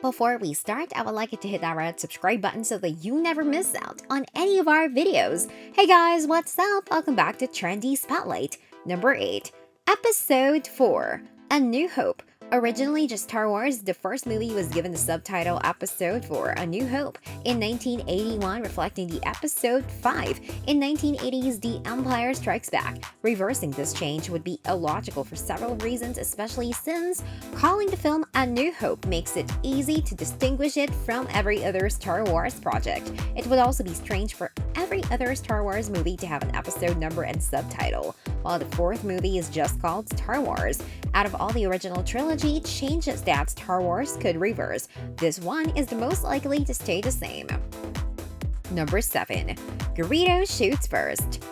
Before we start, I would like you to hit that red subscribe button so that you never miss out on any of our videos. Hey guys, what's up? Welcome back to Trendy Spotlight, number 8, Episode 4, A New Hope. Originally just Star Wars, the first movie was given the subtitle Episode 4, A New Hope in 1981, reflecting the Episode 5 in 1980's The Empire Strikes Back. Reversing this change would be illogical for several reasons, especially since calling the film A New Hope makes it easy to distinguish it from every other Star Wars project. It would also be strange for every other Star Wars movie to have an episode number and subtitle, while the fourth movie is just called Star Wars. Out of all the original trilogy changes that Star Wars could reverse, this one is the most likely to stay the same. Number 7. Greedo shoots first.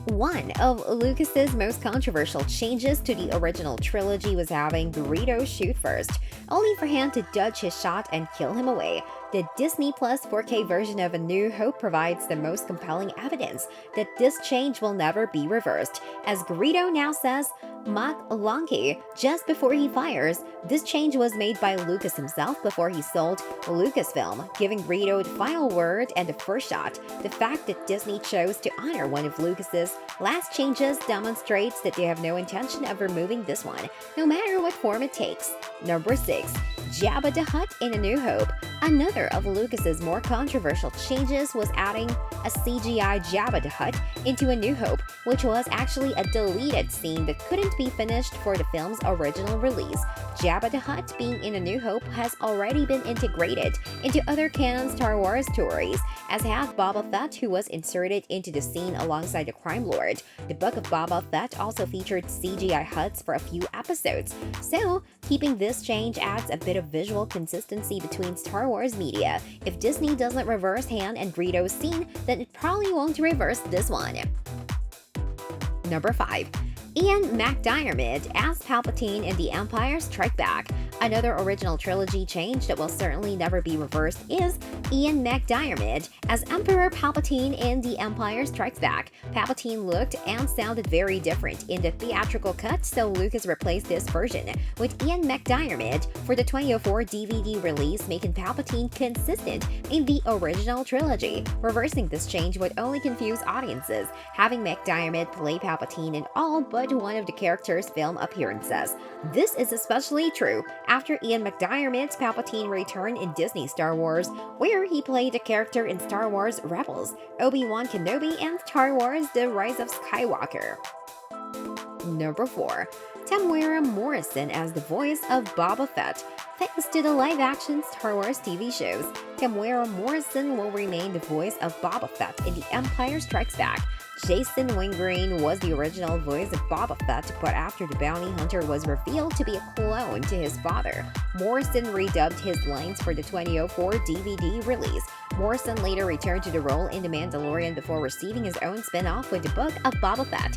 One of Lucas's most controversial changes to the original trilogy was having Greedo shoot first, only for him to dodge his shot and kill him away. The Disney Plus 4K version of A New Hope provides the most compelling evidence that this change will never be reversed, as Greedo now says, "Mak Lonky," just before he fires. This change was made by Lucas himself before he sold Lucasfilm, giving Greedo the final word and the first shot. The fact that Disney chose to honor one of Lucas's last changes demonstrates that they have no intention of removing this one, no matter what form it takes. Number 6. Jabba the Hutt in A New Hope. Another of Lucas's more controversial changes was adding a CGI Jabba the Hutt into A New Hope, which was actually a deleted scene that couldn't be finished for the film's original release. Jabba the Hutt being in A New Hope has already been integrated into other canon Star Wars stories, as has Boba Fett, who was inserted into the scene alongside the Crime Lord. The Book of Boba Fett also featured CGI Hutts for a few episodes, so keeping this change adds a bit of visual consistency between Star Wars media. If Disney doesn't reverse Han and Greedo's scene, then it probably won't reverse this one. Number 5. Ian McDiarmid as Palpatine in The Empire Strikes Back. Another original trilogy change that will certainly never be reversed is Ian McDiarmid as Emperor Palpatine in The Empire Strikes Back. Palpatine looked and sounded very different in the theatrical cut, so Lucas replaced this version with Ian McDiarmid for the 2004 DVD release, making Palpatine consistent in the original trilogy. Reversing this change would only confuse audiences, having McDiarmid play Palpatine in all but one of the character's film appearances. This is especially true after Ian McDiarmid's Palpatine return in Disney Star Wars, where he played a character in Star Wars Rebels, Obi-Wan Kenobi, and Star Wars The Rise of Skywalker. Number 4. Temuera Morrison as the voice of Boba Fett. Thanks to the live-action Star Wars TV shows, Temuera Morrison will remain the voice of Boba Fett in The Empire Strikes Back. Jason Wingreen was the original voice of Boba Fett, but after the bounty hunter was revealed to be a clone to his father, Morrison redubbed his lines for the 2004 DVD release. Morrison later returned to the role in The Mandalorian before receiving his own spin-off with the Book of Boba Fett,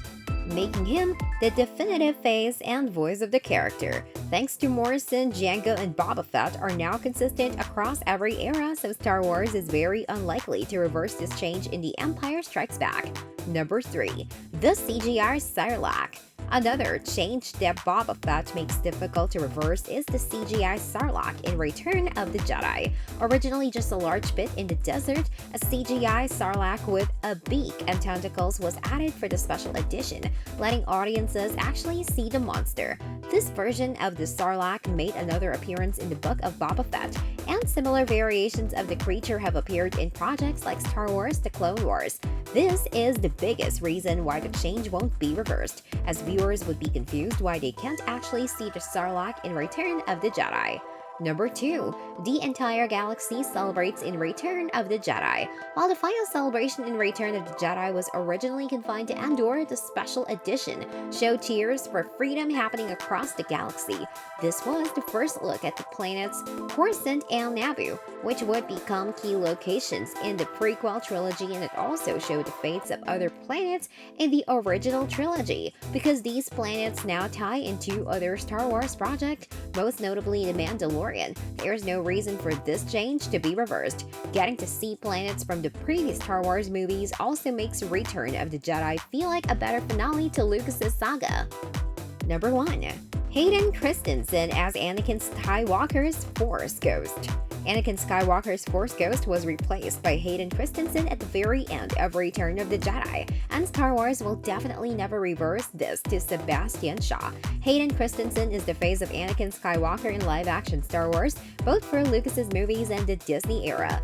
making him the definitive face and voice of the character. Thanks to Morrison, Jango and Boba Fett are now consistent across every era, so Star Wars is very unlikely to reverse this change in The Empire Strikes Back. Number 3. The CGI Sarlacc. Another change that Boba Fett makes difficult to reverse is the CGI Sarlacc in Return of the Jedi. Originally just a large pit in the desert, a CGI Sarlacc with a beak and tentacles was added for the special edition, letting audiences actually see the monster. This version of the Sarlacc made another appearance in the Book of Boba Fett, and similar variations of the creature have appeared in projects like Star Wars The Clone Wars. This is the biggest reason why the change won't be reversed, as viewers would be confused why they can't actually see the Sarlacc in Return of the Jedi. Number 2. The entire galaxy celebrates in Return of the Jedi. While the final celebration in Return of the Jedi was originally confined to Endor, the special edition showed Tears for Freedom happening across the galaxy. This was the first look at the planets Coruscant and Naboo, which would become key locations in the prequel trilogy, and it also showed the fates of other planets in the original trilogy, because these planets now tie into other Star Wars projects, most notably The Mandalorian. There's no reason for this change to be reversed. Getting to see planets from the previous Star Wars movies also makes Return of the Jedi feel like a better finale to Lucas's saga. Number 1. Hayden Christensen as Anakin Skywalker's Force Ghost. Anakin Skywalker's Force Ghost was replaced by Hayden Christensen at the very end of Return of the Jedi, and Star Wars will definitely never reverse this to Sebastian Shaw. Hayden Christensen is the face of Anakin Skywalker in live-action Star Wars, both for Lucas's movies and the Disney era,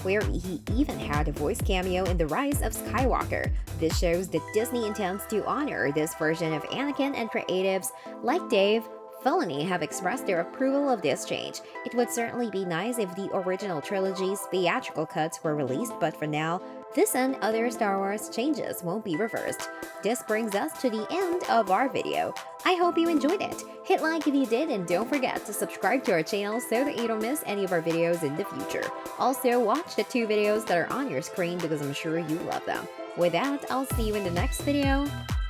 where he even had a voice cameo in The Rise of Skywalker. This shows that Disney intends to honor this version of Anakin, and creatives like Dave Filoni have expressed their approval of this change. It would certainly be nice if the original trilogy's theatrical cuts were released, but for now, this and other Star Wars changes won't be reversed. This brings us to the end of our video. I hope you enjoyed it. Hit like if you did, and don't forget to subscribe to our channel so that you don't miss any of our videos in the future. Also, watch the 2 videos that are on your screen because I'm sure you love them. With that, I'll see you in the next video.